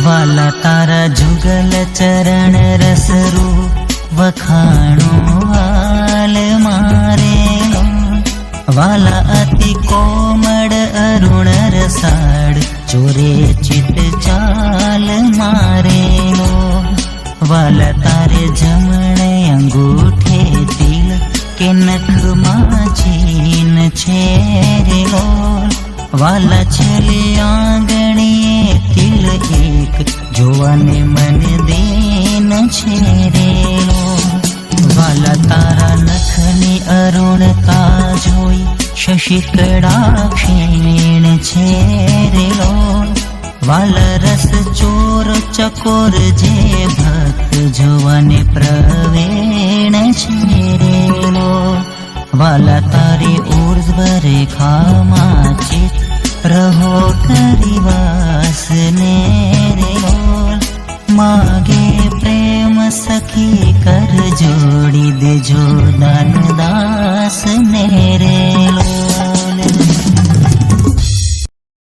वाला तारा जुगल चरण रसरू वखाणो हाल मारे वाला अति कोमड़ अरुण रसाड़ चोरे चित चाल मारे वाला तारे जमणे अंगूठे तिल के नख चीन छेरेलो वाला छेले आंगणीए तिल एक जोवाने मन देन छेरेलो वाला तारा नखनी अरुणता जोई शशि कड़ाक्षेण छेरेलो वाला रस चोर चकोर जे भक्त जोवाने प्रवेण छेरेलो वाला तारे ऊर्ध्व रेखा चित रहो करिवास नेरेलो मागे प्रेम सखी कर जोड़ी दे जो दान दास नेरे।